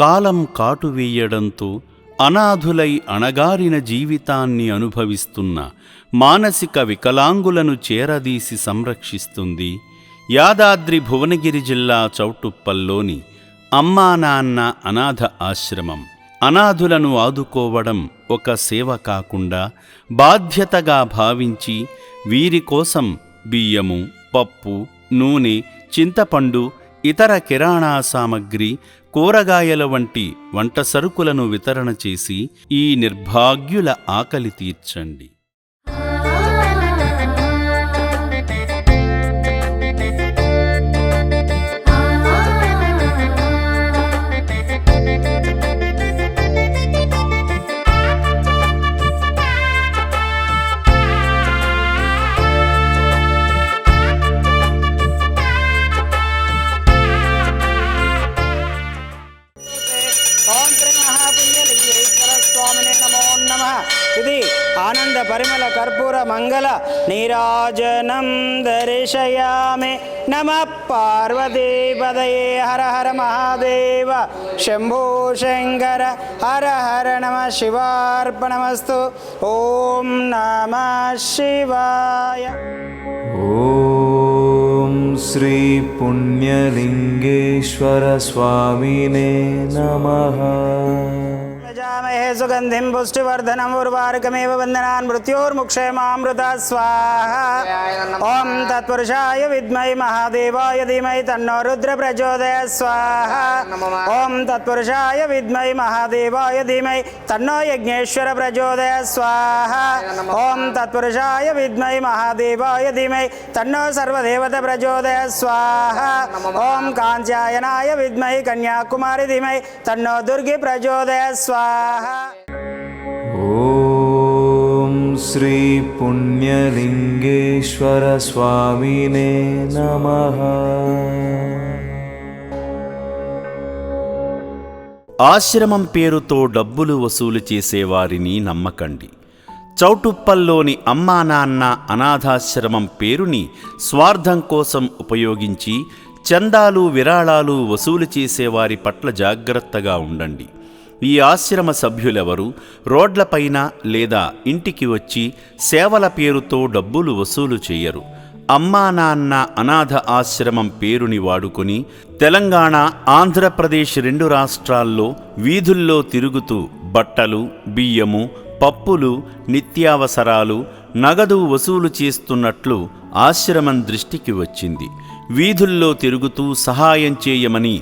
కాలం కాటువేయడంతో అనాథులై అణగారిన జీవితాన్ని అనుభవిస్తున్న మానసిక వికలాంగులను చేరదీసి సంరక్షిస్తుంది యాదాద్రి భువనగిరి జిల్లా చౌటుప్పల్లోని అమ్మా నాన్న అనాథ ఆశ్రమం. అనాథులను ఆదుకోవడం ఒక సేవ కాకుండా బాధ్యతగా భావించి వీరి కోసం బియ్యము, పప్పు, నూనె, చింతపండు, ఇతర కిరాణా సామగ్రి, కూరగాయల వంటి వంట సరుకులను వితరణ చేసి ఈ నిర్భాగ్యుల ఆకలి తీర్చండి. ఇది ఆనంద పరిమళ కర్పూర మంగళ నీరాజనం దర్శయామి. నమః పార్వతీపదయే హర హర మహాదేవ శంభో శంకర హర హర నమః శివార్పణమస్తు. ఓం నమః శివాయ. ఓం శ్రీ పుణ్యలింగేశ్వర స్వామినే నమః. సుగంధిం పుష్టివర్ధనం ఉర్వారుకమేవ వందనాన్ మృత్యోర్ముక్షేమామృత స్వాహ. ఓం తత్పురుషాయ విద్మై మహాదేవాయ ధీమహి తన్నో రుద్ర ప్రచోదయాత్ స్వాహ. ఓం తత్పురుషాయ విద్మై మహాదేవాయ ధీమహి తన్నో యజ్ఞేశ్వర ప్రచోదయాత్ స్వాహ. ఓం తత్పురుషాయ విద్మై మహాదేవాయ ధీమహి తన్నో సర్వదేవత ప్రచోదయాత్ స్వాహ. ఓం కాంచాయనాయ విద్మహి కన్యాకుమారి ధీమహి తన్నో దుర్గి ప్రచోదయాత్ స్వాహ. ఓం శ్రీ పుణ్యలింగేశ్వర స్వామినే నమః. ఆశ్రమం పేరుతో డబ్బులు వసూలు చేసేవారిని నమ్మకండి. చౌటుప్పల్లోని అమ్మా నాన్న అనాథాశ్రమం పేరుని స్వార్థం కోసం ఉపయోగించి చందాలు, విరాళాలు వసూలు చేసేవారి పట్ల జాగ్రత్తగా ఉండండి. ఈ ఆశ్రమ సభ్యులెవరూ రోడ్లపైన లేదా ఇంటికి వచ్చి సేవల పేరుతో డబ్బులు వసూలు చేయరు. అమ్మా నాన్న అనాథ ఆశ్రమం పేరుని వాడుకొని తెలంగాణ, ఆంధ్రప్రదేశ్ 2 రాష్ట్రాల్లో వీధుల్లో తిరుగుతూ బట్టలు, బియ్యము, పప్పులు, నిత్యావసరాలు, నగదు వసూలు చేస్తున్నట్లు ఆశ్రమం దృష్టికి వచ్చింది. వీధుల్లో తిరుగుతూ సహాయం చేయమని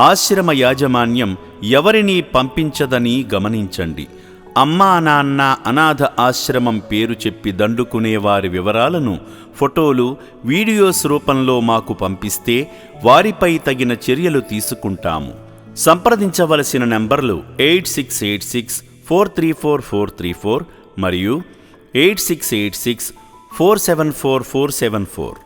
ఆశ్రమ యాజమాన్యం ఎవరినీ పంపించదని గమనించండి. అమ్మా నాన్న అనాథ ఆశ్రమం పేరు చెప్పి దండుకునేవారి వివరాలను ఫోటోలు, వీడియోస్ రూపంలో మాకు పంపిస్తే వారిపై తగిన చర్యలు తీసుకుంటాము. సంప్రదించవలసిన నంబర్లు 8686434434 మరియు 8686474474.